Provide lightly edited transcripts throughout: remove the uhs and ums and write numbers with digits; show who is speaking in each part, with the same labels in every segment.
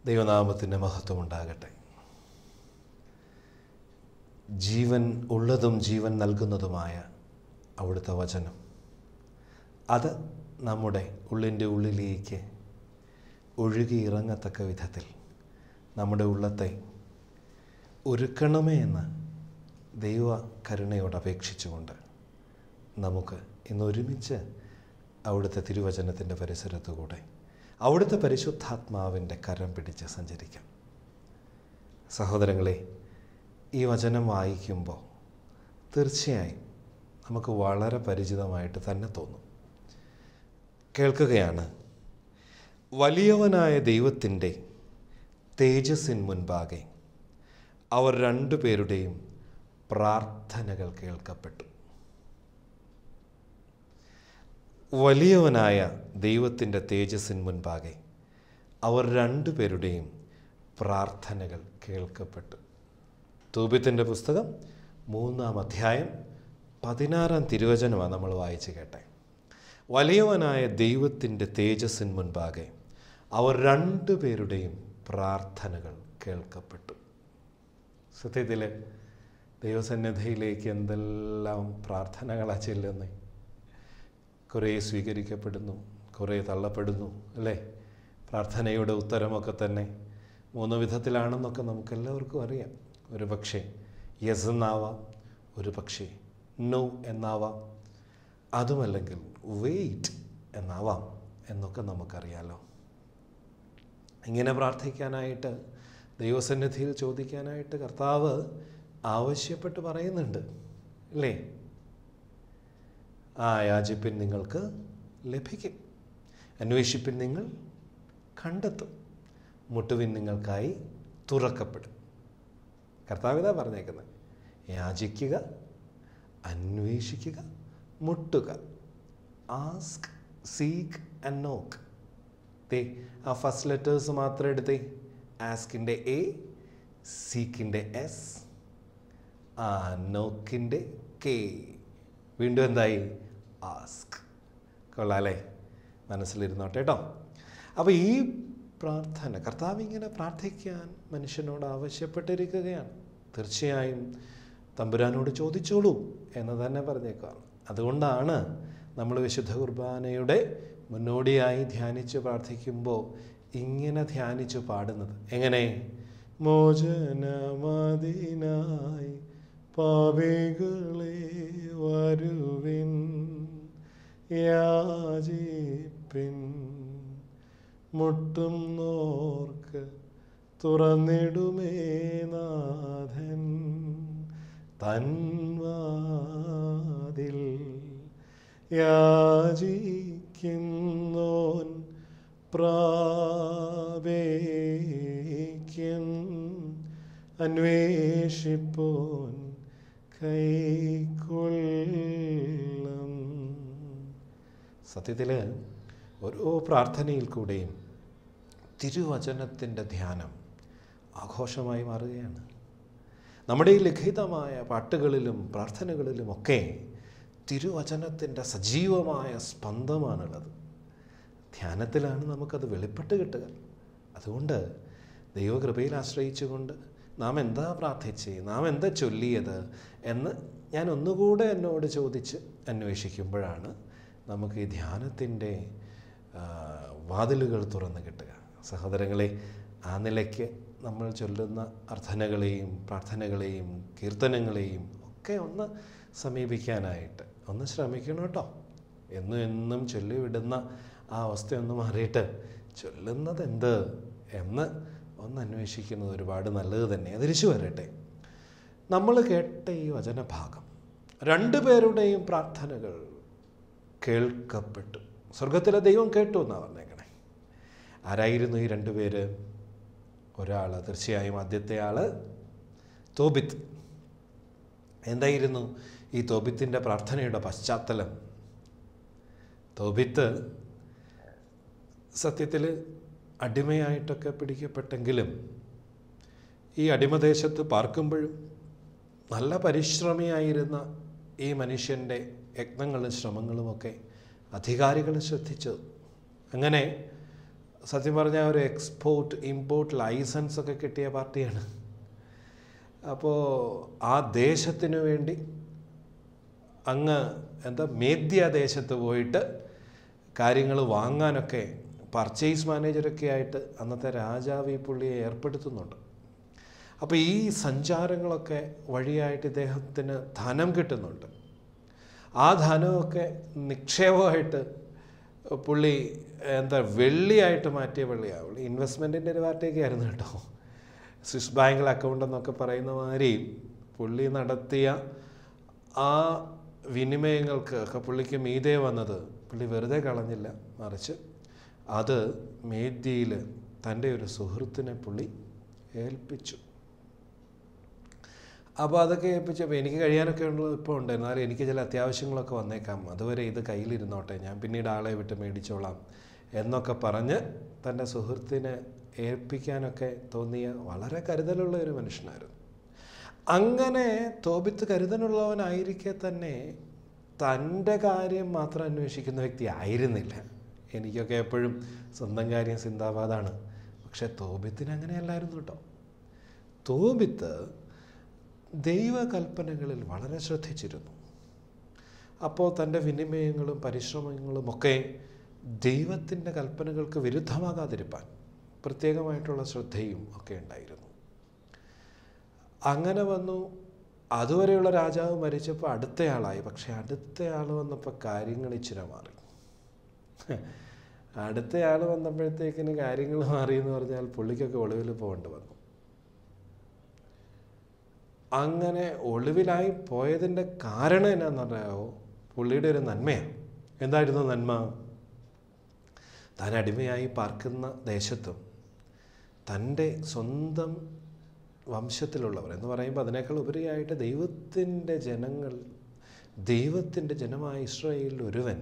Speaker 1: ദൈവനാമത്തിൻ്റെ മഹത്വം ഉണ്ടാകട്ടെ. ജീവൻ ഉള്ളതും ജീവൻ നൽകുന്നതുമായ അവിടുത്തെ വചനം, അത് നമ്മുടെ ഉള്ളിൻ്റെ ഉള്ളിലേക്ക് ഒഴുകിയിറങ്ങത്തക്ക വിധത്തിൽ നമ്മുടെ ഉള്ളത്തെ ഒരുക്കണമേ എന്ന് ദൈവ കരുണയോട് അപേക്ഷിച്ചുകൊണ്ട് നമുക്ക് ഇന്നൊരുമിച്ച് അവിടുത്തെ തിരുവചനത്തിൻ്റെ പരിസരത്തുകൂടെ അവിടുത്തെ പരിശുദ്ധാത്മാവിൻ്റെ കരം പിടിച്ച് സഞ്ചരിക്കാം. സഹോദരങ്ങളെ, ഈ വചനം വായിക്കുമ്പോൾ തീർച്ചയായും നമുക്ക് വളരെ പരിചിതമായിട്ട് തന്നെ തോന്നും. കേൾക്കുകയാണ്: വലിയവനായ ദൈവത്തിൻ്റെ തേജസ്സിൻ മുൻപാകെ അവർ രണ്ടുപേരുടെയും പ്രാർത്ഥനകൾ കേൾക്കപ്പെട്ടു. വലിയവനായ ദൈവത്തിൻ്റെ തേജസ്സിൻ മുൻപാകെ അവർ രണ്ടുപേരുടെയും പ്രാർത്ഥനകൾ കേൾക്കപ്പെട്ടു. തോബിത്തിൻ്റെ പുസ്തകം 3-ാം അധ്യായം 16-ാം തിരുവചനമാണ് നമ്മൾ വായിച്ച് കേട്ടെ. വലിയവനായ ദൈവത്തിൻ്റെ തേജസ്സിൻ മുൻപാകെ അവർ രണ്ടുപേരുടെയും പ്രാർത്ഥനകൾ കേൾക്കപ്പെട്ടു. സത്യത്തിൽ ദൈവസന്നിധിയിലേക്ക് എന്തെല്ലാം പ്രാർത്ഥനകളാണ് ചെല്ലുന്നത്. കുറേ സ്വീകരിക്കപ്പെടുന്നു, കുറേ തള്ളപ്പെടുന്നു, അല്ലേ? പ്രാർത്ഥനയുടെ ഉത്തരമൊക്കെ തന്നെ 3 വിധത്തിലാണെന്നൊക്കെ നമുക്കെല്ലാവർക്കും അറിയാം. ഒരു പക്ഷേ യെസ് എന്നാവാം, ഒരു പക്ഷേ നോ എന്നാവാം, അതുമല്ലെങ്കിൽ വെയിറ്റ് എന്നാവാം എന്നൊക്കെ നമുക്കറിയാലോ. ഇങ്ങനെ പ്രാർത്ഥിക്കാനായിട്ട്, ദൈവസന്നിധിയിൽ ചോദിക്കാനായിട്ട് കർത്താവ് ആവശ്യപ്പെട്ട് പറയുന്നുണ്ട്, അല്ലേ? യാചിപ്പിൻ നിങ്ങൾക്ക് ലഭിക്കും, അന്വേഷിപ്പിൻ നിങ്ങൾ കണ്ടെത്തും, മുട്ടുവിൻ നിങ്ങൾക്കായി തുറക്കപ്പെടും. കർത്താവ് ഇതാ പറഞ്ഞേക്കുന്നത്: യാചിക്കുക, അന്വേഷിക്കുക, മുട്ടുക. ആസ്ക്, സീക്ക് ആൻഡ് നോക്ക്. ആ ഫസ്റ്റ് ലെറ്റേഴ്സ് മാത്രം എടുത്തേ. ആസ്കിൻ്റെ എ, സീക്കിൻ്റെ എസ്, നോക്കിൻ്റെ കെ. വീണ്ടും എന്തായി? ആസ്ക്. കൊള്ളാലേ? മനസ്സിലിരുന്നോട്ടെ കേട്ടോ. അപ്പോൾ ഈ പ്രാർത്ഥന കർത്താവ് ഇങ്ങനെ പ്രാർത്ഥിക്കാൻ മനുഷ്യനോട് ആവശ്യപ്പെട്ടിരിക്കുകയാണ്. തീർച്ചയായും തമ്പുരാനോട് ചോദിച്ചോളൂ എന്ന് തന്നെ പറഞ്ഞേക്കാണ്. അതുകൊണ്ടാണ് നമ്മൾ വിശുദ്ധ കുർബാനയുടെ മുന്നോടിയായി ധ്യാനിച്ച് പ്രാർത്ഥിക്കുമ്പോൾ ഇങ്ങനെ ധ്യാനിച്ച് പാടുന്നത്. എങ്ങനെ? മോചനമതിനായി പാപികളെ വരുവിൻ, യാചിപ്പിൻ, മുട്ടും നോർക്ക് തുറന്നിടുമേ നാഥൻ തൻവാതിൽ. യാചിക്കുന്നോൻ പ്രാപിക്കും, അന്വേഷിപ്പോൻ കൈക്കൊള്ളും. സത്യത്തിൽ ഓരോ പ്രാർത്ഥനയിൽ കൂടെയും തിരുവചനത്തിൻ്റെ ധ്യാനം ആഘോഷമായി മാറുകയാണ്. നമ്മുടെ ഈ ലിഖിതമായ പാട്ടുകളിലും പ്രാർത്ഥനകളിലുമൊക്കെ തിരുവചനത്തിൻ്റെ സജീവമായ സ്പന്ദമാണുള്ളത്. ധ്യാനത്തിലാണ് നമുക്കത് വെളിപ്പെട്ട് കിട്ടുക. അതുകൊണ്ട് ദൈവകൃപയിൽ ആശ്രയിച്ചുകൊണ്ട് നാം എന്താ പ്രാർത്ഥിച്ച്, നാം എന്താ ചൊല്ലിയത് എന്ന് ഞാൻ ഒന്നുകൂടെ എന്നോട് ചോദിച്ച് അന്വേഷിക്കുമ്പോഴാണ് നമുക്ക് ഈ ധ്യാനത്തിൻ്റെ വാതിലുകൾ തുറന്ന് കിട്ടുക. സഹോദരങ്ങളെ, ആ നിലയ്ക്ക് നമ്മൾ ചൊല്ലുന്ന അർത്ഥനകളെയും പ്രാർത്ഥനകളെയും കീർത്തനങ്ങളെയും ഒക്കെ ഒന്ന് സമീപിക്കാനായിട്ട് ഒന്ന് ശ്രമിക്കണം കേട്ടോ. എന്നും ചൊല്ലിവിടുന്ന ആ അവസ്ഥയൊന്ന് മാറിയിട്ട് ചൊല്ലുന്നത് എന്ത് എന്ന് ഒന്ന് അന്വേഷിക്കുന്നത് ഒരുപാട് നല്ലത് തന്നെ. തിരിച്ചു വരട്ടെ. നമ്മൾ കേട്ട ഈ വചനഭാഗം, രണ്ടുപേരുടെയും പ്രാർത്ഥനകൾ കേൾക്കപ്പെട്ടു. സ്വർഗത്തിലെ ദൈവം കേട്ടു എന്നാണ് പറഞ്ഞേക്കണേ. ആരായിരുന്നു ഈ രണ്ടുപേര്? ഒരാൾ, തീർച്ചയായും ആദ്യത്തെ ആൾ തോബിത്ത്. എന്തായിരുന്നു ഈ തോബിത്തിൻ്റെ പ്രാർത്ഥനയുടെ പശ്ചാത്തലം? തോബിത്ത് സത്യത്തിൽ അടിമയായിട്ടൊക്കെ പിടിക്കപ്പെട്ടെങ്കിലും ഈ അടിമദേശത്ത് പാർക്കുമ്പോഴും നല്ല പരിശ്രമിയായിരുന്ന ഈ മനുഷ്യൻ്റെ യത്നങ്ങളും ശ്രമങ്ങളുമൊക്കെ അധികാരികൾ ശ്രദ്ധിച്ചു. അങ്ങനെ സത്യം പറഞ്ഞാൽ ഒരു എക്സ്പോർട്ട് ഇമ്പോർട്ട് ലൈസൻസ് ഒക്കെ കിട്ടിയ പാർട്ടിയാണ്. അപ്പോൾ ആ ദേശത്തിനു വേണ്ടി അങ്ങ് മേദ്യ ദേശത്ത് പോയിട്ട് കാര്യങ്ങൾ വാങ്ങാനൊക്കെ പർച്ചേസ് മാനേജറൊക്കെ ആയിട്ട് അന്നത്തെ രാജാവ് ഈ പുള്ളിയെ ഏർപ്പെടുത്തുന്നുണ്ട്. അപ്പോൾ ഈ സഞ്ചാരങ്ങളൊക്കെ വഴിയായിട്ട് ഇദ്ദേഹത്തിന് ധനം കിട്ടുന്നുണ്ട്. ആ ധനമൊക്കെ നിക്ഷേപമായിട്ട് പുള്ളി വെള്ളിയായിട്ട് മാറ്റിയ പുള്ളി ഇൻവെസ്റ്റ്മെൻറ്റിൻ്റെ ഒരു പാർട്ടിയൊക്കെ ആയിരുന്നു കേട്ടോ. സ്വിസ് ബാങ്കിൽ അക്കൗണ്ട് എന്നൊക്കെ പറയുന്ന മാതിരി പുള്ളി നടത്തിയ ആ വിനിമയങ്ങൾക്ക് ഒക്കെ പുള്ളിക്ക് മീതെ വന്നത് പുള്ളി വെറുതെ കളഞ്ഞില്ല, മറിച്ച് അത് മേദ്യയിൽ തൻ്റെ ഒരു സുഹൃത്തിനെ പുള്ളി ഏൽപ്പിച്ചു. അപ്പോൾ അതൊക്കെ ഏൽപ്പിച്ചപ്പോൾ എനിക്ക് കഴിയാനൊക്കെ ഉള്ളത് ഇപ്പോൾ ഉണ്ട്, എന്നാലും എനിക്ക് ചില അത്യാവശ്യങ്ങളൊക്കെ വന്നേക്കാം, അതുവരെ ഇത് കയ്യിലിരുന്നോട്ടെ, ഞാൻ പിന്നീട് ആളെ വിട്ട് മേടിച്ചോളാം എന്നൊക്കെ പറഞ്ഞ് തൻ്റെ സുഹൃത്തിനെ ഏൽപ്പിക്കാനൊക്കെ തോന്നിയ വളരെ കരുതലുള്ള ഒരു മനുഷ്യനായിരുന്നു. അങ്ങനെ തോബിത്ത് കരുതലുള്ളവനായിരിക്കെ തന്നെ തൻ്റെ കാര്യം മാത്രം അന്വേഷിക്കുന്ന വ്യക്തി ആയിരുന്നില്ല. എനിക്കൊക്കെ എപ്പോഴും സ്വന്തം കാര്യം സിന്ദാബാദാണ്. പക്ഷെ തോബിത്തിന് അങ്ങനെയല്ലായിരുന്നു കേട്ടോ. തോബിത്ത് ദൈവകൽപ്പനകളിൽ വളരെ ശ്രദ്ധിച്ചിരുന്നു. അപ്പോൾ തൻ്റെ വിനിമയങ്ങളും പരിശ്രമങ്ങളും ഒക്കെ ദൈവത്തിൻ്റെ കൽപ്പനകൾക്ക് വിരുദ്ധമാകാതിരിക്കാൻ പ്രത്യേകമായിട്ടുള്ള ശ്രദ്ധയും ഒക്കെ ഉണ്ടായിരുന്നു. അങ്ങനെ വന്നു. അതുവരെയുള്ള രാജാവ് മരിച്ചപ്പോൾ അടുത്തയാളായി. പക്ഷെ അടുത്തയാൾ വന്നപ്പോൾ കാര്യങ്ങൾ ഇച്ചിരി മാറി. അടുത്തയാൾ വന്നപ്പോഴത്തേക്കിന് കാര്യങ്ങൾ മാറിയെന്ന് പറഞ്ഞാൽ പുള്ളിക്കൊക്കെ ഒളിവിൽ പോകേണ്ടി വന്നു. അങ്ങനെ ഒളിവിലായി പോയതിൻ്റെ കാരണം എന്നാന്ന് പറയാമോ? പുള്ളിയുടെ ഒരു നന്മയാണ്. എന്തായിരുന്നു നന്മ? താൻ അടിമയായി പാർക്കുന്ന ദേശത്തും തൻ്റെ സ്വന്തം വംശത്തിലുള്ളവർ എന്ന് പറയുമ്പോൾ അതിനേക്കാൾ ഉപരിയായിട്ട് ദൈവത്തിൻ്റെ ജനങ്ങൾ, ദൈവത്തിൻ്റെ ജനമായ ഇസ്രായേലിൽ ഒരുവൻ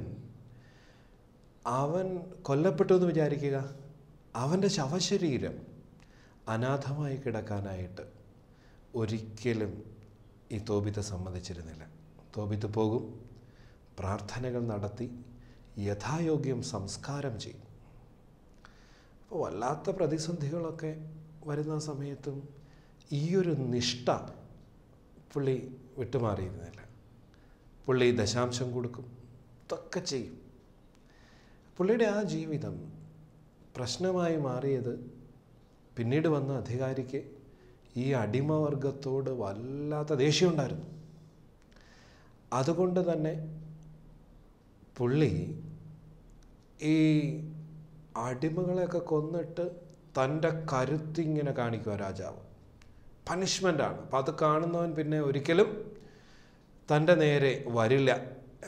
Speaker 1: അവൻ കൊല്ലപ്പെട്ടു എന്ന് വിചാരിക്കുക. അവൻ്റെ ശവശരീരം അനാഥമായി കിടക്കാനായിട്ട് ഒരിക്കലും ഈ തോബിത്ത് സമ്മതിച്ചിരുന്നില്ല. തോബിത്ത് പോകും, പ്രാർത്ഥനകൾ നടത്തി യഥായോഗ്യം സംസ്കാരം ചെയ്യും. അപ്പോൾ വല്ലാത്ത പ്രതിസന്ധികളൊക്കെ വരുന്ന സമയത്തും ഈ ഒരു നിഷ്ഠ പുള്ളി വിട്ടുമാറിയിരുന്നില്ല. പുള്ളി ദശാംശം കൊടുക്കും, ഇതൊക്കെ ചെയ്യും. പുള്ളിയുടെ ആ ജീവിതം പ്രശ്നമായി മാറിയത് പിന്നീട് വന്ന അധികാരിക്ക് ഈ അടിമവർഗത്തോട് വല്ലാത്ത ദേഷ്യമുണ്ടായിരുന്നു. അതുകൊണ്ട് തന്നെ പുള്ളി ഈ അടിമകളെയൊക്കെ കൊന്നിട്ട് തൻ്റെ കരുത്തിങ്ങനെ കാണിക്കുക രാജാവ്. പണിഷ്മെൻ്റാണ്. അപ്പോൾ അത് കാണുന്നവൻ പിന്നെ ഒരിക്കലും തൻ്റെ നേരെ വരില്ല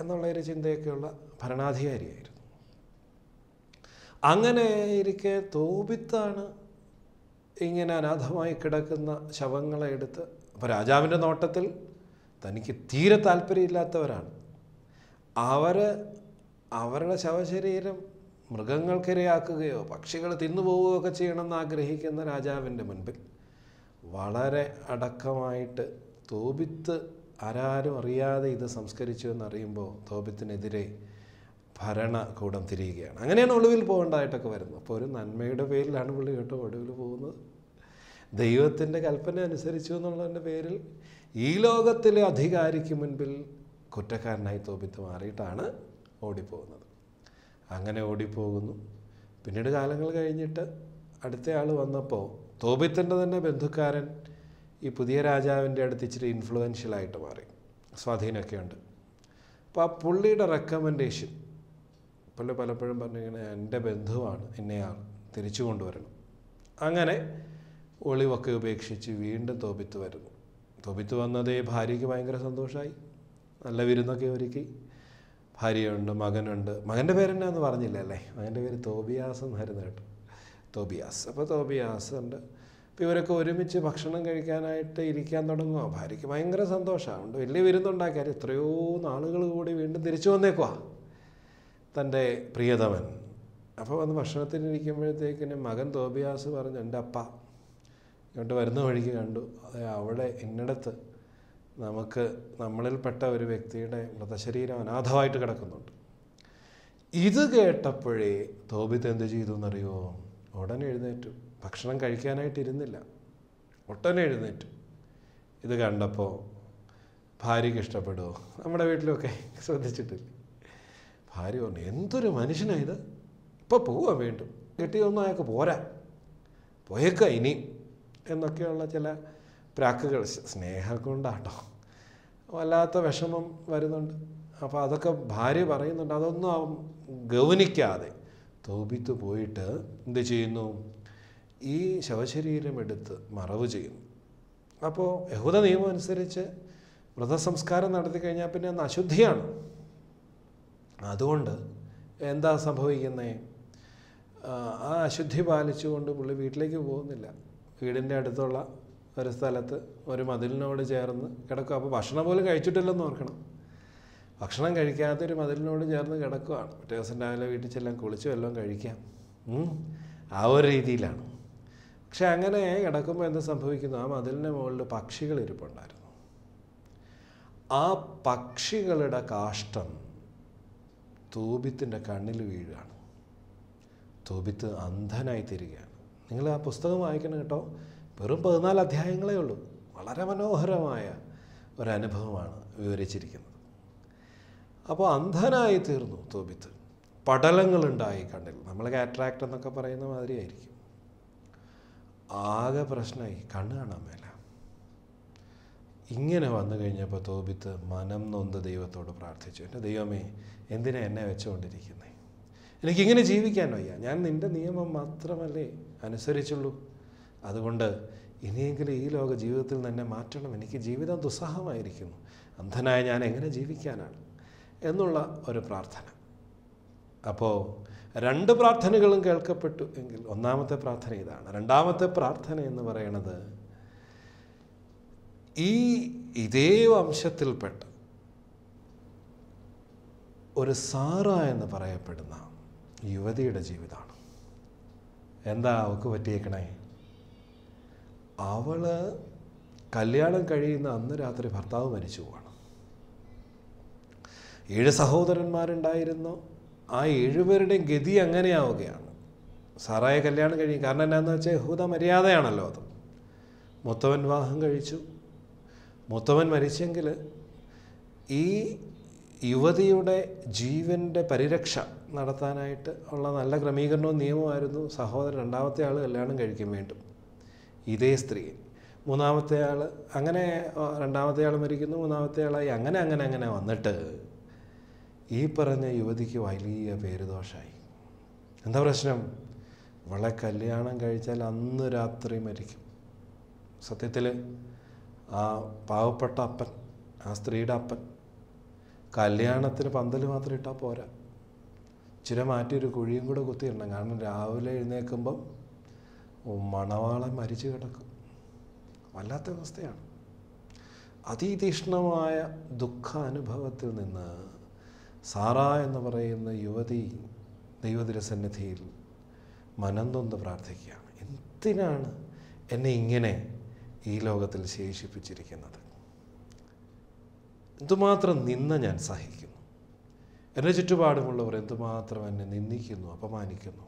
Speaker 1: എന്നുള്ളൊരു ചിന്തയൊക്കെയുള്ള ഭരണാധികാരിയായിരുന്നു. അങ്ങനെ ഇരിക്കെ തോബിത്താണ് ഇങ്ങനെ അനാഥമായി കിടക്കുന്ന ശവങ്ങളെ എടുത്ത്, അപ്പോൾ രാജാവിൻ്റെ നോട്ടത്തിൽ തനിക്ക് തീരെ താല്പര്യമില്ലാത്തവരാണ് അവരുടെ ശവശരീരം മൃഗങ്ങൾക്കിരയാക്കുകയോ പക്ഷികൾ തിന്നുപോവുകയോ ഒക്കെ ചെയ്യണമെന്ന് ആഗ്രഹിക്കുന്ന രാജാവിൻ്റെ മുൻപിൽ വളരെ അടക്കമായിട്ട് തോബിത്ത് ആരാരും അറിയാതെ ഇത് സംസ്കരിച്ചു എന്നറിയുമ്പോൾ തോബിത്തിനെതിരെ ഭരണകൂടം തിരിയുകയാണ്. അങ്ങനെയാണ് ഒളിവിൽ പോകേണ്ടതായിട്ടൊക്കെ വരുന്നത്. അപ്പോൾ ഒരു നന്മയുടെ പേരിലാണ് പുള്ളി കേട്ടോ ഒളിവിൽ പോകുന്നത്. ദൈവത്തിൻ്റെ കൽപ്പന അനുസരിച്ചു എന്നുള്ളതിൻ്റെ പേരിൽ ഈ ലോകത്തിലെ അധികാരിക്ക് മുൻപിൽ കുറ്റക്കാരനായി തോബിത്ത് മാറിയിട്ടാണ് ഓടിപ്പോകുന്നത്. അങ്ങനെ ഓടിപ്പോകുന്നു. പിന്നീട് കാലങ്ങൾ കഴിഞ്ഞിട്ട് അടുത്തയാൾ വന്നപ്പോൾ തോബിത്തിൻ്റെ തന്നെ ബന്ധുക്കാരൻ ഈ പുതിയ രാജാവിൻ്റെ അടുത്ത് ഇച്ചിരി ഇൻഫ്ലുവൻഷ്യലായിട്ട് മാറി, സ്വാധീനമൊക്കെ ഉണ്ട്. അപ്പോൾ ആ പുള്ളിയുടെ റെക്കമെൻഡേഷൻ പുള്ളി പലപ്പോഴും പറഞ്ഞിങ്ങനെ എൻ്റെ ബന്ധുവാണ്, എന്നെയാണ് തിരിച്ചു കൊണ്ടുവരണം. അങ്ങനെ ഒളിവൊക്കെ ഉപേക്ഷിച്ച് വീണ്ടും തോബിത്ത് വരുന്നു. തോബിത്ത് വന്നതേ ഭാര്യയ്ക്ക് ഭയങ്കര സന്തോഷമായി. നല്ല വിരുന്നൊക്കെ ഒരുക്കി. ഭാര്യയുണ്ട്, മകനുണ്ട്. മകൻ്റെ പേരെന്നാന്ന് പറഞ്ഞില്ല അല്ലേ? മകൻ്റെ പേര് തോബിയാസ് എന്നായിരുന്നു കേട്ടോ, തോബിയാസ്. അപ്പോൾ തോബിയാസ് ഉണ്ട്. അപ്പോൾ ഇവരൊക്കെ ഒരുമിച്ച് ഭക്ഷണം കഴിക്കാനായിട്ട് ഇരിക്കാൻ തുടങ്ങുക. ഭാര്യയ്ക്ക് ഭയങ്കര സന്തോഷമാണ്. വലിയ വിരുന്നുണ്ടാക്കിയാൽ എത്രയോ നാളുകൾ കൂടി വീണ്ടും തിരിച്ചു വന്നേക്കുവാ തൻ്റെ പ്രിയതമൻ. അപ്പോൾ വന്ന് ഭക്ഷണത്തിനിരിക്കുമ്പോഴത്തേക്കിന് മകൻ തോബിയാസ് പറഞ്ഞു, എൻ്റെ അപ്പ ഇങ്ങോട്ട് വരുന്ന വഴിക്ക് കണ്ടു, അവിടെ ഇന്നിടത്ത് നമ്മളിൽപ്പെട്ട ഒരു വ്യക്തിയുടെ മൃതശരീരം അനാഥമായിട്ട് കിടക്കുന്നുണ്ട്. ഇത് കേട്ടപ്പോഴേ തോബിത്ത് എന്ത് ചെയ്തു എന്നറിയുമോ? ഉടനെ എഴുന്നേറ്റു. ഭക്ഷണം കഴിക്കാനായിട്ടിരുന്നില്ല, ഒട്ടനെ എഴുന്നേറ്റു. ഇത് കണ്ടപ്പോൾ ഭാര്യയ്ക്ക് ഇഷ്ടപ്പെടുമോ? നമ്മുടെ വീട്ടിലൊക്കെ ശ്രദ്ധിച്ചിട്ടില്ലേ? ഭാര്യ പറഞ്ഞു, എന്തൊരു മനുഷ്യനാണ് ഇത്, ഇപ്പോൾ പോവാ വീണ്ടും, കിട്ടിയൊന്നും അയാൾക്ക് പോരാ, പോയേക്കാം ഇനി എന്നൊക്കെയുള്ള ചില പ്രാക്കുകൾ. സ്നേഹം കൊണ്ടാട്ടോ, വല്ലാത്ത വിഷമം വരുന്നുണ്ട്. അപ്പോൾ അതൊക്കെ ഭാര്യ പറയുന്നുണ്ട്. അതൊന്നും ഗൗനിക്കാതെ തോബിത്ത് പോയിട്ട് എന്ത് ചെയ്യുന്നു? ഈ ശവശരീരം എടുത്ത് മറവ് ചെയ്യുന്നു. അപ്പോൾ യഹൂദ നിയമം അനുസരിച്ച് മൃതസംസ്കാരം നടത്തി കഴിഞ്ഞാൽ പിന്നെ അന്ന് അശുദ്ധിയാണ്. അതുകൊണ്ട് എന്താ സംഭവിക്കുന്നത്? ആ അശുദ്ധി പാലിച്ചുകൊണ്ട് പുള്ളി വീട്ടിലേക്ക് പോകുന്നില്ല. വീടിൻ്റെ അടുത്തുള്ള ഒരു സ്ഥലത്ത് ഒരു മതിലിനോട് ചേർന്ന് കിടക്കുക. അപ്പോൾ ഭക്ഷണം പോലും കഴിച്ചിട്ടില്ലെന്ന് ഓർക്കണം. ഭക്ഷണം കഴിക്കാത്ത ഒരു മതിലിനോട് ചേർന്ന് കിടക്കുകയാണ്. പിറ്റേ ദിവസം രാവിലെ വീട്ടിൽ ചെല്ലാൻ കുളിച്ച് വല്ലതും കഴിക്കാം, ആ ഒരു രീതിയിലാണ്. പക്ഷെ അങ്ങനെ കിടക്കുമ്പോൾ എന്ത് സംഭവിക്കുന്നു? ആ മതിലിൻ്റെ മുകളിൽ പക്ഷികൾ ഇരിപ്പുണ്ടായിരുന്നു. ആ പക്ഷികളുടെ കാഷ്ടം തോബിത്തിൻ്റെ കണ്ണിൽ വീഴുകയാണ്. തോബിത്ത് അന്ധനായി തീരുകയാണ്. നിങ്ങൾ ആ പുസ്തകം വായിക്കണം കേട്ടോ. വെറും 14 അധ്യായങ്ങളേ ഉള്ളൂ. വളരെ മനോഹരമായ ഒരനുഭവമാണ് വിവരിച്ചിരിക്കുന്നത്. അപ്പോൾ അന്ധനായി തീർന്നു തോബിത്ത്. പടലങ്ങളുണ്ടായി കണ്ണിൽ. നമ്മൾ കാറ്ററാക്ട് എന്നൊക്കെ പറയുന്ന മാതിരിയായിരിക്കും. ആകെ പ്രശ്നമായി, കണ്ണ് കാണാൻ മേല. ഇങ്ങനെ വന്നു കഴിഞ്ഞപ്പോൾ തോബിത്ത് മനം നൊന്ത് ദൈവത്തോട് പ്രാർത്ഥിച്ചു, എൻ്റെ ദൈവമേ, എന്തിനാ എന്നെ വെച്ചുകൊണ്ടിരിക്കുന്നത്? എനിക്കിങ്ങനെ ജീവിക്കാൻ വയ്യ. ഞാൻ നിൻ്റെ നിയമം മാത്രമല്ലേ അനുസരിച്ചുള്ളൂ. അതുകൊണ്ട് ഇനിയെങ്കിലും ഈ ലോക ജീവിതത്തിൽ തന്നെ മാറ്റണം. എനിക്ക് ജീവിതം ദുസ്സഹമായിരിക്കുന്നു. അന്ധനായ ഞാൻ എങ്ങനെ ജീവിക്കാനാണ് എന്നുള്ള ഒരു പ്രാർത്ഥന. അപ്പോൾ 2 പ്രാർത്ഥനകളും കേൾക്കപ്പെട്ടു എങ്കിൽ ഒന്നാമത്തെ പ്രാർത്ഥന ഇതാണ്. രണ്ടാമത്തെ പ്രാർത്ഥന എന്ന് പറയുന്നത് ഇതേ വംശത്തിൽപ്പെട്ട ഒരു സാറ എന്ന് പറയപ്പെടുന്ന യുവതിയുടെ ജീവിതമാണ്. എന്താ അവൾക്ക് പറ്റിയേക്കണേ? അവള് കല്യാണം കഴിയുന്ന അന്ന് രാത്രി ഭർത്താവ് മരിച്ചു പോവാണ്. 7 സഹോദരന്മാരുണ്ടായിരുന്നു. ആ 7 പേരുടെയും ഗതി അങ്ങനെയാവുകയാണ്. സാറായെ കല്യാണം കഴിയും. കാരണം എന്താണെന്ന് വെച്ചാൽ യഹൂദ മര്യാദയാണല്ലോ അത്. മൂത്തവൻ വിവാഹം കഴിച്ചു. മൂത്തവൻ മരിച്ചെങ്കിൽ ഈ യുവതിയുടെ ജീവൻ്റെ പരിരക്ഷ നടത്താനായിട്ട് ഉള്ള നല്ല ക്രമീകരണവും നിയമമായിരുന്നു സഹോദരൻ രണ്ടാമത്തെ ആൾ കല്യാണം കഴിക്കും വീണ്ടും ഇതേ സ്ത്രീയെ. മൂന്നാമത്തെ ആൾ അങ്ങനെ, രണ്ടാമത്തെ ആൾ മരിക്കുന്നു, മൂന്നാമത്തെ ആളായി, അങ്ങനെ അങ്ങനെ അങ്ങനെ വന്നിട്ട് ഈ പറഞ്ഞ യുവതിക്ക് വലിയ പേരുദോഷമായി. എന്താ പ്രശ്നം? ഇവളെ കല്യാണം കഴിച്ചാൽ അന്ന് രാത്രി മരിക്കും. സത്യത്തിൽ ആ പാവപ്പെട്ട അപ്പൻ, ആ സ്ത്രീയുടെ അപ്പൻ, കല്യാണത്തിന് പന്തൽ മാത്രം ഇട്ടാൽ പോരാ, ഇച്ചിരി മാറ്റിയൊരു കുഴിയും കൂടെ കുത്തിയിടണം. കാരണം രാവിലെ എഴുന്നേൽക്കുമ്പം മണവാളൻ മരിച്ചു കിടക്കും. വല്ലാത്ത അവസ്ഥയാണ്. അതിതീഷ്ണമായ ദുഃഖാനുഭവത്തിൽ നിന്ന് സാറ എന്ന് പറയുന്ന യുവതി ദൈവതിരുസന്നിധിയിൽ മനം നൊന്ത് പ്രാർത്ഥിക്കുകയാണ്. എന്തിനാണ് എന്നെ ഇങ്ങനെ ഈ ലോകത്തിൽ ശേഷിപ്പിച്ചിരിക്കുന്നത്? എന്തുമാത്രം നിന്ന ഞാൻ സഹിക്കുന്നു. എൻ്റെ ചുറ്റുപാടുമുള്ളവർ എന്തുമാത്രം എന്നെ നിന്ദിക്കുന്നു, അപമാനിക്കുന്നു.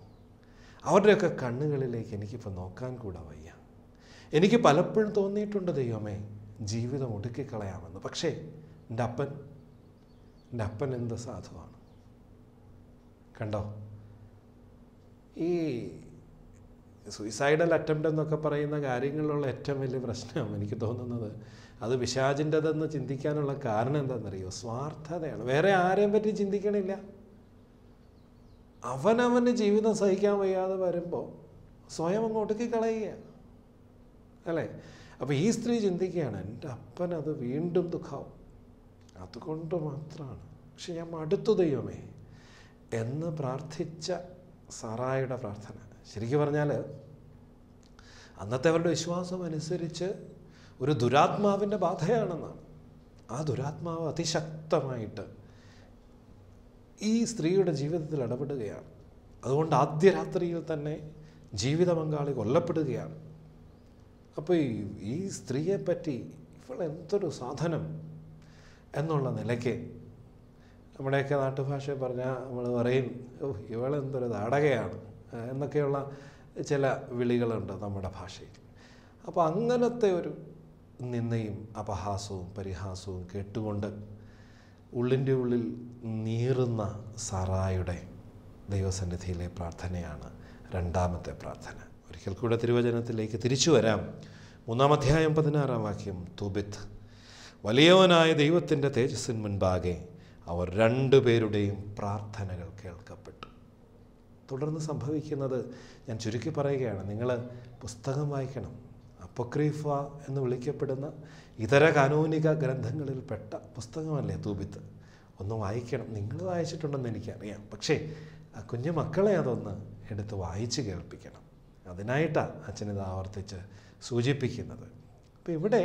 Speaker 1: അവരുടെയൊക്കെ കണ്ണുകളിലേക്ക് എനിക്കിപ്പോൾ നോക്കാൻ കൂടെ വയ്യ. എനിക്ക് പലപ്പോഴും തോന്നിയിട്ടുണ്ട്, ദൈവമേ, ജീവിതം ഒടുക്കിക്കളയാമെന്ന്. പക്ഷേ എൻ്റെ അപ്പൻ എന്ത് സാധുവാണ്. കണ്ടോ, ഈ സൂയിസൈഡൽ അറ്റംപ്റ്റ് എന്നൊക്കെ പറയുന്ന കാര്യങ്ങളിലുള്ള ഏറ്റവും വലിയ പ്രശ്നം എനിക്ക് തോന്നുന്നത് അത് പിശാചിൻ്റെതെന്ന് ചിന്തിക്കാനുള്ള കാരണം എന്താണെന്നറിയോ? സ്വാർത്ഥതയാണ്. വേറെ ആരെയും പറ്റി ചിന്തിക്കണില്ല. അവനവന് ജീവിതം സഹിക്കാൻ വയ്യാതെ വരുമ്പോൾ സ്വയം അങ്ങ് ഒടുക്കിക്കളയുക അല്ലേ? അപ്പോൾ ഈ സ്ത്രീ ചിന്തിക്കുകയാണ്, എൻ്റെ അപ്പനത് വീണ്ടും ദുഃഖാവും, അതുകൊണ്ട് മാത്രമാണ്. പക്ഷെ ഞാൻ മടുത്തു ദൈവമേ എന്ന് പ്രാർത്ഥിച്ച സാറായുടെ പ്രാർത്ഥന ശരിക്കും പറഞ്ഞാൽ അന്നത്തെ അവരുടെ വിശ്വാസം അനുസരിച്ച് ഒരു ദുരാത്മാവിൻ്റെ ബാധയാണെന്നാണ്. ആ ദുരാത്മാവ് അതിശക്തമായിട്ട് ഈ സ്ത്രീയുടെ ജീവിതത്തിൽ ഇടപെടുകയാണ്. അതുകൊണ്ട് ആദ്യ രാത്രിയിൽ തന്നെ ജീവിത പങ്കാളി കൊല്ലപ്പെടുകയാണ്. അപ്പോൾ ഈ സ്ത്രീയെപ്പറ്റി ഇവൾ എന്തൊരു സാധനം എന്നുള്ള നിലയ്ക്ക് നമ്മുടെയൊക്കെ നാട്ടുഭാഷ പറഞ്ഞാൽ നമ്മൾ പറയും, ഇവളെന്തൊരു നാടകയാണ് എന്നൊക്കെയുള്ള ചില വിളികളുണ്ട് നമ്മുടെ ഭാഷയിൽ. അപ്പോൾ അങ്ങനത്തെ ഒരു നിന്ദയും അപഹാസവും പരിഹാസവും കേട്ടുകൊണ്ട് ഉള്ളിൻ്റെ ഉള്ളിൽ നീറുന്ന സാറായുടെ ദൈവസന്നിധിയിലെ പ്രാർത്ഥനയാണ് രണ്ടാമത്തെ പ്രാർത്ഥന. ഒരിക്കൽ കൂടെ തിരുവചനത്തിലേക്ക് തിരിച്ചു വരാം. 3-ാം അധ്യായം 16-ാം വാക്യം. തുബിത്ത്, വലിയവനായ ദൈവത്തിൻ്റെ തേജസ്സിന് മുൻപാകെ അവർ രണ്ടുപേരുടെയും പ്രാർത്ഥനകൾ കേൾക്കപ്പെട്ടു. തുടർന്ന് സംഭവിക്കുന്നത് ഞാൻ ചുരുക്കി പറയുകയാണ്. നിങ്ങൾ പുസ്തകം വായിക്കണം. അപ്പോക്രീഫ എന്ന് വിളിക്കപ്പെടുന്ന ഇതര കാനോനിക ഗ്രന്ഥങ്ങളിൽപ്പെട്ട പുസ്തകമല്ലേ തൂബിത്ത്. ഒന്ന് വായിക്കണം. നിങ്ങൾ വായിച്ചിട്ടുണ്ടെന്ന് എനിക്കറിയാം. പക്ഷേ ആ കുഞ്ഞു മക്കളെ അതൊന്ന് എടുത്ത് വായിച്ച് കേൾപ്പിക്കണം. അതിനായിട്ടാണ് അച്ഛനിത് ആവർത്തിച്ച് സൂചിപ്പിക്കുന്നത്. അപ്പോൾ ഇവിടെ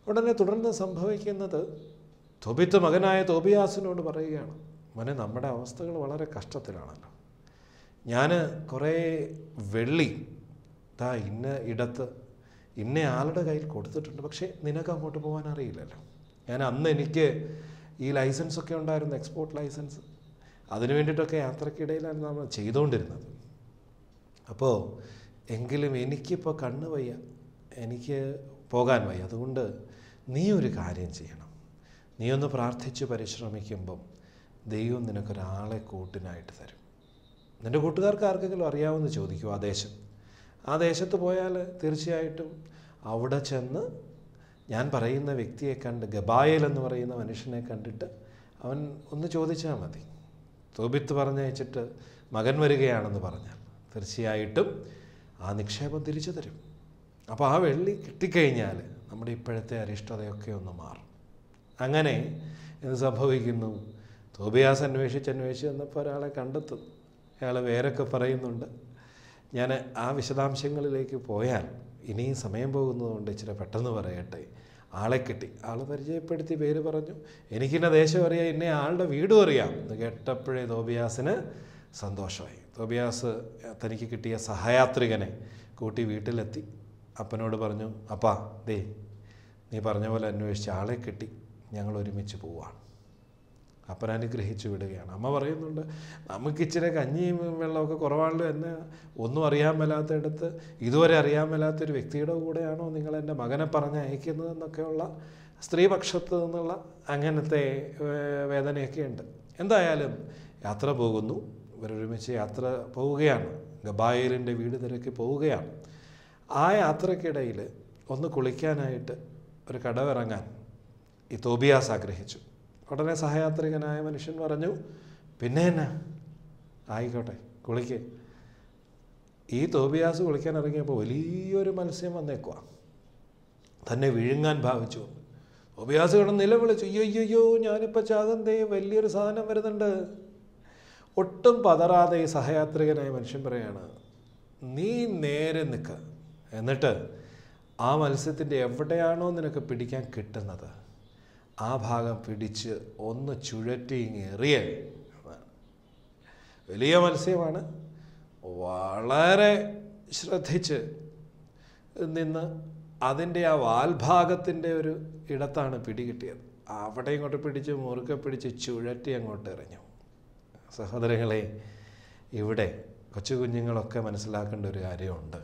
Speaker 1: ഉടനെ തുടർന്ന് സംഭവിക്കുന്നത് തോബിത്ത് മകനായ തോബിയാസിനോട് പറയുകയാണ്, മോനെ, നമ്മുടെ അവസ്ഥകൾ വളരെ കഷ്ടത്തിലാണല്ലോ. ഞാൻ കുറേ വെള്ളി ഇന്ന ഇടത്ത് ഇന്ന ആളുടെ കയ്യിൽ കൊടുത്തിട്ടുണ്ട്. പക്ഷേ നിനക്ക് അങ്ങോട്ട് പോകാൻ അറിയില്ലല്ലോ. എനിക്ക് ഈ ലൈസൻസൊക്കെ ഉണ്ടായിരുന്നു, എക്സ്പോർട്ട് ലൈസൻസ്. അതിനു വേണ്ടിയിട്ടൊക്കെ യാത്രക്കിടയിലാണ് നമ്മൾ ചെയ്തുകൊണ്ടിരുന്നത്. അപ്പോൾ എങ്കിലും എനിക്കിപ്പോൾ കണ്ണ് വയ്യ, എനിക്ക് പോകാൻ വയ്യ. അതുകൊണ്ട് നീ ഒരു കാര്യം ചെയ്യണം. നീ ഒന്ന് പ്രാർത്ഥിച്ച് പരിശ്രമിക്കുമ്പം ദൈവം നിനക്കൊരാളെ കൂട്ടിനായിട്ട് തരും. നിൻ്റെ കൂട്ടുകാർക്ക് ആർക്കെങ്കിലും അറിയാമെന്ന് ചോദിക്കും ആ ദേശത്ത് പോയാൽ തീർച്ചയായിട്ടും അവിടെ ചെന്ന് ഞാൻ പറയുന്ന വ്യക്തിയെ കണ്ട്, ഗബായേൽ എന്ന് പറയുന്ന മനുഷ്യനെ കണ്ടിട്ട് അവൻ ഒന്ന് ചോദിച്ചാൽ മതി. തോബിത്ത് പറഞ്ഞയച്ചിട്ട് മകൻ വരികയാണെന്ന് പറഞ്ഞാൽ തീർച്ചയായിട്ടും ആ നിക്ഷേപം തിരിച്ചു തരും. അപ്പോൾ ആ വെള്ളി കിട്ടിക്കഴിഞ്ഞാൽ നമ്മുടെ ഇപ്പോഴത്തെ അരിഷ്ടതയൊക്കെ ഒന്ന് മാറും. അങ്ങനെ എന്ത് സംഭവിക്കുന്നു? തോബിയാസ് അന്വേഷിച്ച് വന്നപ്പോൾ ഒരാളെ കണ്ടെത്തും. അയാൾ വേറൊക്കെ പറയുന്നുണ്ട്. ഞാൻ ആ വിശദാംശങ്ങളിലേക്ക് പോയാൽ ഇനിയും സമയം പോകുന്നതുകൊണ്ട് ഇച്ചിരി പെട്ടെന്ന് പറയട്ടെ. ആളെ കിട്ടി, ആൾ പരിചയപ്പെടുത്തി, പേര് പറഞ്ഞു. എനിക്കിന്ന ദേശം അറിയാം, ഇന്ന ആളുടെ വീടും അറിയാം എന്ന് കേട്ടപ്പോഴേ തോബിയാസിന് സന്തോഷമായി. തോബിയാസ് തനിക്ക് കിട്ടിയ സഹയാത്രികനെ കൂട്ടി വീട്ടിലെത്തി. അപ്പനോട് പറഞ്ഞു, അപ്പാ നീ പറഞ്ഞ പോലെ അന്വേഷിച്ച് ആളെ കിട്ടി, ഞങ്ങൾ ഒരുമിച്ച് പോവാണ്. അപ്പൻ അനുഗ്രഹിച്ചു വിടുകയാണ്. അമ്മ പറയുന്നുണ്ട്, നമുക്കിച്ചിരി കഞ്ഞിയും വെള്ളമൊക്കെ കുറവാണല്ലോ, എന്നെ ഒന്നും അറിയാൻ മേലാത്തടുത്ത് ഇതുവരെ അറിയാൻ മേലാത്തൊരു വ്യക്തിയുടെ കൂടെയാണോ നിങ്ങൾ എൻ്റെ മകനെ പറഞ്ഞ് അയക്കുന്നതെന്നൊക്കെയുള്ള സ്ത്രീപക്ഷത്ത് നിന്നുള്ള അങ്ങനത്തെ വേദനയൊക്കെ ഉണ്ട്. എന്തായാലും യാത്ര പോകുന്നു. ഇവരൊരുമിച്ച് യാത്ര പോവുകയാണ്. ഗബായേലിൻ്റെ വീട് തിരക്കി പോവുകയാണ്. ആ യാത്രക്കിടയിൽ ഒന്ന് കുളിക്കാനായിട്ട് ഒരു കടവിറങ്ങാൻ ഈ തോബിയാസ് ആഗ്രഹിച്ചു. ഉടനെ സഹയാത്രികനായ മനുഷ്യൻ പറഞ്ഞു, പിന്നെ എന്നാ, ആയിക്കോട്ടെ കുളിക്ക്. ഈ തോബിയാസ് കുളിക്കാൻ ഇറങ്ങിയപ്പോൾ വലിയൊരു മത്സ്യം വന്നേക്കുക. തന്നെ വിഴുങ്ങാൻ ഭാവിച്ചു. തോബിയാസ് കിടന്ന് നിലവിളിച്ചു, അയ്യോ ഞാനിപ്പോൾ ചാകന്തേ, വലിയൊരു സാധനം വരുന്നുണ്ട്. ഒട്ടും പതറാതെ ഈ സഹയാത്രികനായ മനുഷ്യൻ പറയാണ്, നീ നേരെ നിൽക്കുക, എന്നിട്ട് ആ മത്സ്യത്തിൻ്റെ എവിടെയാണോ നിനക്ക് പിടിക്കാൻ കിട്ടുന്നത് ആ ഭാഗം പിടിച്ച് ഒന്ന് ചുഴറ്റി എറിയ. വലിയ മത്സ്യമാണ്. വളരെ ശ്രദ്ധിച്ച് നിന്ന് അതിൻ്റെ ആ വാൽഭാഗത്തിൻ്റെ ഒരു ഇടത്താണ് പിടികിട്ടിയത്. അവിടെ ഇങ്ങോട്ട് പിടിച്ച് മുറുക്കെ പിടിച്ച് ചുഴറ്റി അങ്ങോട്ട് എറിഞ്ഞു. സഹോദരങ്ങളെ, ഇവിടെ കൊച്ചു കുഞ്ഞുങ്ങളൊക്കെ മനസ്സിലാക്കേണ്ട ഒരു കാര്യമുണ്ട്.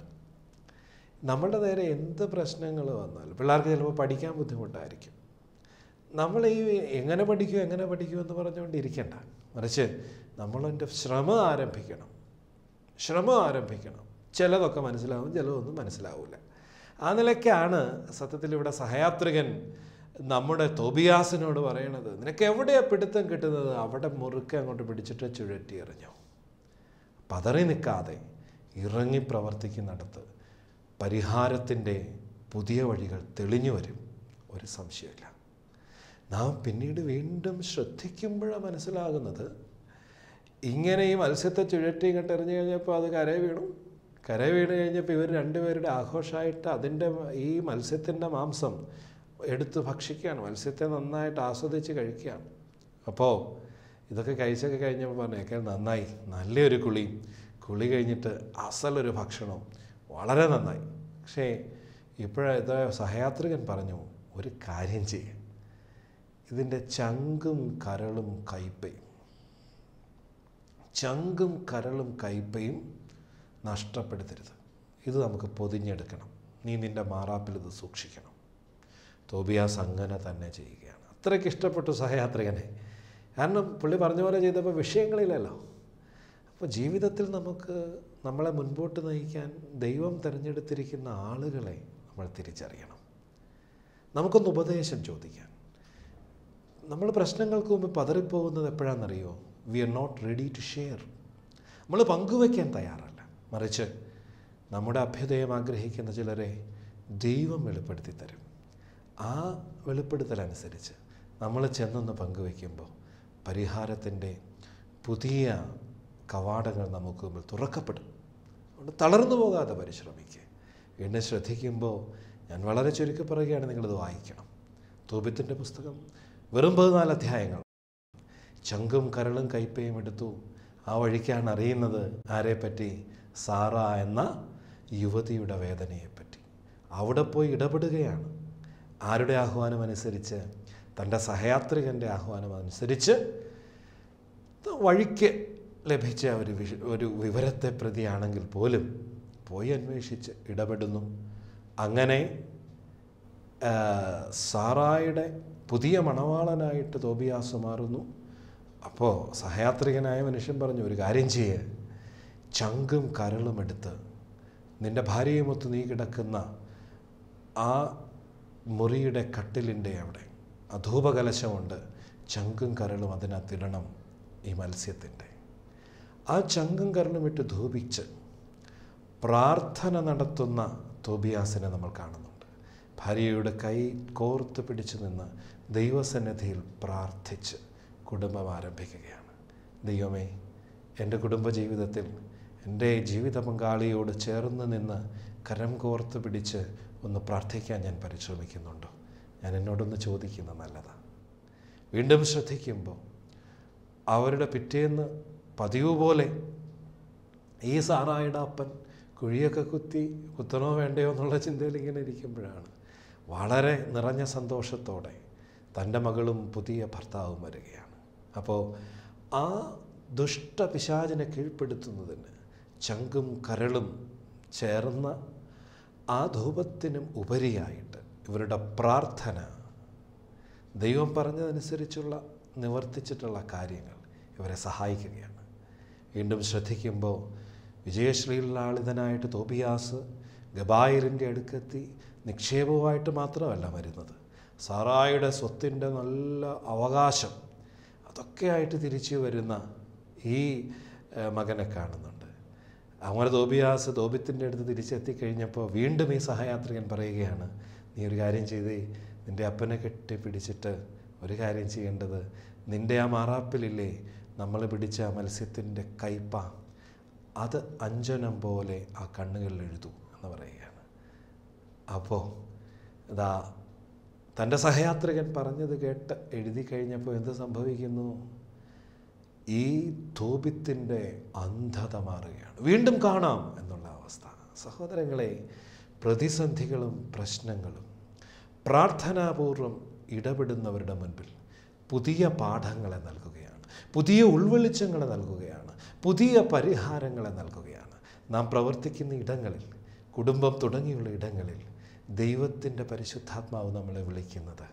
Speaker 1: നമ്മളുടെ നേരെ എന്ത് പ്രശ്നങ്ങൾ വന്നാലും പിള്ളേർക്ക് ചിലപ്പോൾ പഠിക്കാൻ ബുദ്ധിമുട്ടായിരിക്കും. നമ്മൾ ഈ എങ്ങനെ പഠിക്കും എന്ന് പറഞ്ഞുകൊണ്ടിരിക്കേണ്ട, മറിച്ച് നമ്മളതിൻ്റെ ശ്രമം ആരംഭിക്കണം. ചിലതൊക്കെ മനസ്സിലാവും, ചിലതൊന്നും മനസ്സിലാവില്ല. ആ നിലയ്ക്കാണ് സത്യത്തിൽ ഇവിടെ സഹയാത്രികൻ നമ്മുടെ തോബിയാസിനോട് പറയണത്, നിനക്ക് എവിടെയാണ് പിടുത്തം കിട്ടുന്നത് അവിടെ മുറുക്കെ അങ്ങോട്ട് പിടിച്ചിട്ട് ചുഴറ്റി എറിഞ്ഞു. പതറി നിൽക്കാതെ ഇറങ്ങി പ്രവർത്തിക്കുന്നിടത്ത് പരിഹാരത്തിൻ്റെ പുതിയ വഴികൾ തെളിഞ്ഞു വരും, ഒരു സംശയമില്ല. നാം പിന്നീട് വീണ്ടും ശ്രദ്ധിക്കുമ്പോഴാണ് മനസ്സിലാകുന്നത്, ഇങ്ങനെ ഈ മത്സ്യത്തെ ചുഴറ്റി ഇങ്ങോട്ട് എറിഞ്ഞു കഴിഞ്ഞപ്പോൾ അത് കരയിൽ വീണ് കഴിഞ്ഞപ്പോൾ ഇവർ രണ്ടുപേരുടെ ആഘോഷമായിട്ട് അതിൻ്റെ ഈ മത്സ്യത്തിൻ്റെ മാംസം എടുത്ത് ഭക്ഷിക്കുകയാണ്. മത്സ്യത്തെ നന്നായിട്ട് ആസ്വദിച്ച് കഴിക്കുകയാണ്. അപ്പോൾ ഇതൊക്കെ കഴിച്ചൊക്കെ കഴിഞ്ഞപ്പോൾ പറഞ്ഞേക്കാൻ നന്നായി, നല്ലൊരു കുളി കഴിഞ്ഞിട്ട് അസലൊരു ഭക്ഷണം, വളരെ നന്നായി. പക്ഷേ ഇപ്പോഴത്തെ സഹയാത്രികൻ പറഞ്ഞു, ഒരു കാര്യം ചെയ്യും, ഇതിൻ്റെ ചങ്കും കരളും കയ്പയും നഷ്ടപ്പെടുത്തരുത്. ഇത് നമുക്ക് പൊതിഞ്ഞെടുക്കണം. നീ നിൻ്റെ മാറാപ്പിൽ ഇത് സൂക്ഷിക്കണം. തോബിയാസ് അങ്ങനെ തന്നെ ചെയ്യുകയാണ്. അത്രയ്ക്ക് ഇഷ്ടപ്പെട്ടു സഹയാത്രികനെ. കാരണം പുള്ളി പറഞ്ഞ പോലെ ചെയ്തപ്പോൾ വിഷയങ്ങളില്ലല്ലോ. അപ്പോൾ ജീവിതത്തിൽ നമ്മളെ മുൻപോട്ട് നയിക്കാൻ ദൈവം തിരഞ്ഞെടുത്തിരിക്കുന്ന ആളുകളെ നമ്മൾ തിരിച്ചറിയണം. നമുക്കൊന്ന് ഉപദേശം ചോദിക്കാൻ. നമ്മൾ പ്രശ്നങ്ങൾക്ക് മുമ്പ് പതറിപ്പോകുന്നത് എപ്പോഴാണെന്നറിയോ? We are not ready to share. നമ്മൾ പങ്കുവയ്ക്കാൻ തയ്യാറല്ല. മറിച്ച് നമ്മുടെ അഭ്യുദയം ആഗ്രഹിക്കുന്ന ചിലരെ ദൈവം വെളിപ്പെടുത്തി തരും. ആ വെളിപ്പെടുത്തലനുസരിച്ച് നമ്മൾ ചെന്നൊന്ന് പങ്കുവയ്ക്കുമ്പോൾ പരിഹാരത്തിൻ്റെ പുതിയ കവാടങ്ങൾ നമുക്ക് മുമ്പിൽ തുറക്കപ്പെടും. അതുകൊണ്ട് തളർന്നു പോകാതെ പരിശ്രമിക്കുക. എന്നെ ശ്രദ്ധിക്കുമ്പോൾ ഞാൻ വളരെ ചുരുക്കി പറയുകയാണ്, നിങ്ങളിത് വായിക്കണം. തോബിത്തിൻ്റെ പുസ്തകം വെറും 14 അധ്യായങ്ങൾ. ചങ്കും കരളും കൈപ്പയും എടുത്തു. ആ വഴിക്കാണ് അറിയുന്നത് ആരെപ്പറ്റി? സാറ എന്ന യുവതിയുടെ വേദനയെപ്പറ്റി. അവിടെ പോയി ഇടപെടുകയാണ്. ആരുടെ ആഹ്വാനം അനുസരിച്ച്? തൻ്റെ സഹയാത്രികൻ്റെ ആഹ്വാനം അനുസരിച്ച് വഴിക്ക് ലഭിച്ച ഒരു വിവരത്തെ പ്രതിയാണെങ്കിൽ പോലും പോയി അന്വേഷിച്ച് ഇടപെടുന്നു. അങ്ങനെ സാറായുടെ പുതിയ മണവാളനായിട്ട് തോബിയാസ് മാറുന്നു. അപ്പോൾ സഹയാത്രികനായ മനുഷ്യൻ പറഞ്ഞു, ഒരു കാര്യം ചെയ്യ്, ചങ്കും കരളും എടുത്ത് നിൻ്റെ ഭാര്യയുമൊത്ത് നീ കിടക്കുന്ന ആ മുറിയുടെ കട്ടിലിൻ്റെ അവിടെ അധൂപകലശമുണ്ട്. ചങ്കും കരളും അതിനകത്തിടണം ഈ മത്സ്യത്തിൻ്റെ. ആ ചങ്കും കരളും ഇട്ട് ധൂപിച്ച് പ്രാർത്ഥന നടത്തുന്ന തോബിയാസിനെ നമ്മൾ കാണുന്നുണ്ട്. ഭാര്യയുടെ കൈ കോർത്ത് പിടിച്ചു നിന്ന് ദൈവസന്നിധിയിൽ പ്രാർത്ഥിച്ച് കുടുംബം ആരംഭിക്കുകയാണ്. ദൈവമേ, എൻ്റെ കുടുംബജീവിതത്തിൽ എൻ്റെ ജീവിത പങ്കാളിയോട് ചേർന്ന് നിന്ന് കരം കോർത്ത് പിടിച്ച് ഒന്ന് പ്രാർത്ഥിക്കാൻ ഞാൻ പരിശ്രമിക്കുന്നുണ്ടോ? ഞാൻ എന്നോടൊന്ന് ചോദിക്കുന്നത് നല്ലതാണ്. വീണ്ടും ശ്രദ്ധിക്കുമ്പോൾ അവരുടെ പിറ്റേന്ന് പതിവ് പോലെ ഈ സാറായുടെ അപ്പൻ കുഴിയൊക്കെ കുത്തണോ വേണ്ടയോ എന്നുള്ള ചിന്തയിൽ ഇങ്ങനെ ഇരിക്കുമ്പോഴാണ് വളരെ നിറഞ്ഞ സന്തോഷത്തോടെ തൻ്റെ മകളും പുതിയ ഭർത്താവും വരികയാണ്. അപ്പോൾ ആ ദുഷ്ടപിശാചിനെ കീഴ്പ്പെടുത്തുന്നതിന് ചങ്കും കരളും ചേർന്ന ആ ധൂപത്തിനും ഉപരിയായിട്ട് ഇവരുടെ പ്രാർത്ഥന, ദൈവം പറഞ്ഞതനുസരിച്ചുള്ള നിവർത്തിച്ചിട്ടുള്ള കാര്യങ്ങൾ ഇവരെ സഹായിക്കുകയാണ്. വീണ്ടും ശ്രദ്ധിക്കുമ്പോൾ വിജയശ്രീലാളിതനായിട്ട് തോബിയാസ് ഗബായലിൻ്റെ അടുക്കെത്തി നിക്ഷേപവുമായിട്ട് മാത്രമല്ല വരുന്നത്, സാറായുടെ സ്വത്തിൻ്റെ നല്ല അവകാശം അതൊക്കെയായിട്ട് തിരിച്ചു വരുന്ന ഈ മകനെ കാണുന്നുണ്ട്. അങ്ങനെ തോബിത്തിൻ്റെ അടുത്ത് തിരിച്ചെത്തിക്കഴിഞ്ഞപ്പോൾ വീണ്ടും ഈ സഹയാത്രികൻ പറയുകയാണ്, നീ ഒരു കാര്യം ചെയ്തേ, നിൻ്റെ അപ്പനെ കെട്ടിപ്പിടിച്ചിട്ട് ഒരു കാര്യം ചെയ്യേണ്ടത്, നിൻ്റെ ആ മാറാപ്പിലില്ലേ നമ്മൾ പിടിച്ച ആ മത്സ്യത്തിൻ്റെ കയ്പ, അത് അഞ്ജനം പോലെ ആ കണ്ണുകളിൽ എഴുതൂ എന്ന് പറയുകയാണ്. അപ്പോൾ ഇതാ തൻ്റെ സഹയാത്രികൻ പറഞ്ഞത് കേട്ട് എഴുതി കഴിഞ്ഞപ്പോൾ എന്ത് സംഭവിക്കുന്നു? ഈ തോബിത്തിൻ്റെ അന്ധത മാറുകയാണ്. വീണ്ടും കാണാം എന്നുള്ള അവസ്ഥ. സഹോദരങ്ങളെ, പ്രതിസന്ധികളും പ്രശ്നങ്ങളും പ്രാർത്ഥനാപൂർവം ഇടപെടുന്നവരുടെ മുൻപിൽ പുതിയ പാഠങ്ങളെ നൽകുകയാണ്, പുതിയ ഉൾവെളിച്ചങ്ങളെ നൽകുകയാണ്, പുതിയ പരിഹാരങ്ങളെ നൽകുകയാണ്. നാം പ്രവർത്തിക്കുന്ന ഇടങ്ങളിൽ, കുടുംബം തുടങ്ങിയുള്ള ഇടങ്ങളിൽ ദൈവത്തിൻ്റെ പരിശുദ്ധാത്മാവ് നമ്മളെ വിളിക്കുന്നത്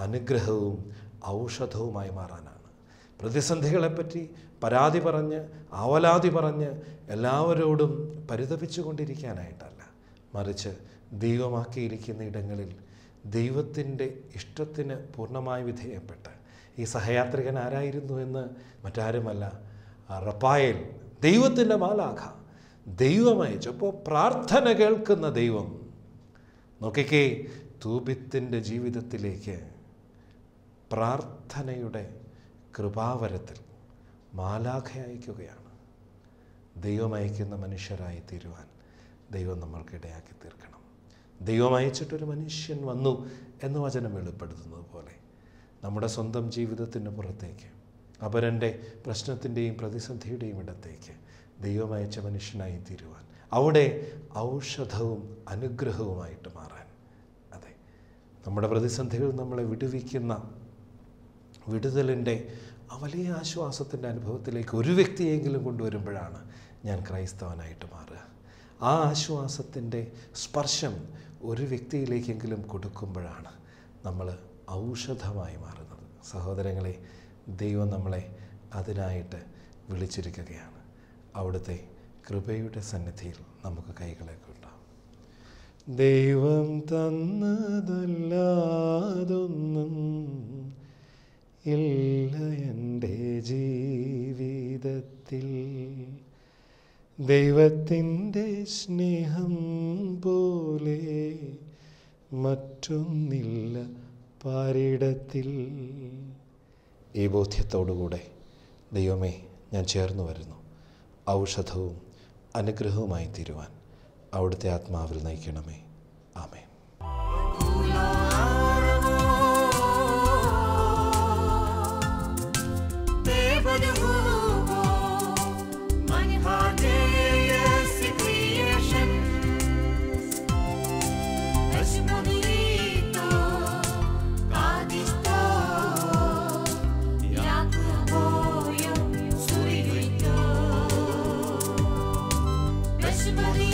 Speaker 1: അനുഗ്രഹവും ഔഷധവുമായി മാറാനാണ്. പ്രതിസന്ധികളെപ്പറ്റി പരാതി പറഞ്ഞ് ആവലാതി പറഞ്ഞ് എല്ലാവരോടും പരിതപിച്ചു കൊണ്ടിരിക്കാനായിട്ടല്ല, മറിച്ച് ദൈവമാക്കിയിരിക്കുന്ന ഇടങ്ങളിൽ ദൈവത്തിൻ്റെ ഇഷ്ടത്തിന് പൂർണ്ണമായി വിധേയപ്പെട്ട്, ഈ സഹയാത്രികൻ ആരായിരുന്നു എന്ന് മറ്റാരുമല്ല, റഫായേൽ, ദൈവത്തിൻ്റെ മാലാഖ, ദൈവമയച്ചപ്പോൾ പ്രാർത്ഥന കേൾക്കുന്ന ദൈവം. നോക്കിക്കേ, തോബിത്തിൻ്റെ ജീവിതത്തിലേക്ക് പ്രാർത്ഥനയുടെ കൃപാവരത്തിൽ മാലാഖ അയക്കുകയാണ്. ദൈവം അയക്കുന്ന മനുഷ്യരായി തീരുവാൻ ദൈവം നമ്മൾക്കിടയാക്കി തീർക്കണം. ദൈവം അയച്ചിട്ടൊരു മനുഷ്യൻ വന്നു എന്ന് വചനം വെളിപ്പെടുത്തുന്നത് പോലെ നമ്മുടെ സ്വന്തം ജീവിതത്തിന് പുറത്തേക്ക്, അപരൻ്റെ പ്രശ്നത്തിൻ്റെയും പ്രതിസന്ധിയുടെയും ഇടത്തേക്ക് ദൈവം അയച്ച മനുഷ്യനായി തീരുവാൻ, അവിടെ ഔഷധവും അനുഗ്രഹവുമായിട്ട് മാറാൻ. അതെ, നമ്മുടെ പ്രതിസന്ധികൾ നമ്മളെ വിടുവിക്കുന്ന വിടുതലിൻ്റെ ആ വലിയ ആശ്വാസത്തിൻ്റെ അനുഭവത്തിലേക്ക് ഒരു വ്യക്തിയെങ്കിലും കൊണ്ടുവരുമ്പോഴാണ് ഞാൻ ക്രൈസ്തവനായിട്ട് മാറുക. ആ ആശ്വാസത്തിൻ്റെ സ്പർശം ഒരു വ്യക്തിയിലേക്കെങ്കിലും കൊടുക്കുമ്പോഴാണ് നമ്മൾ ഔഷധമായി മാറുന്നത്. സഹോദരങ്ങളെ, ദൈവം നമ്മളെ അതിനായിട്ട് വിളിച്ചിരിക്കുകയാണ്. അവിടുത്തെ കൃപയുടെ സന്നിധിയിൽ നമുക്ക് കൈകളെ കൊണ്ടാം. ദൈവം തന്നതല്ലാതൊന്നും ഇല്ല എൻ്റെ ജീവിതത്തിൽ, ദൈവത്തിൻ്റെ സ്നേഹം പോലെ മറ്റൊന്നില്ല പാരിടത്തിൽ. ഈ ബോധ്യത്തോടുകൂടെ ദൈവമേ, ഞാൻ ചേർന്നു വരുന്നു. ഔഷധവും അനുഗ്രഹവുമായി തീരുവാൻ അവിടുത്തെ ആത്മാവിൽ നയിക്കണമേ. ആമേൻ.
Speaker 2: Maria.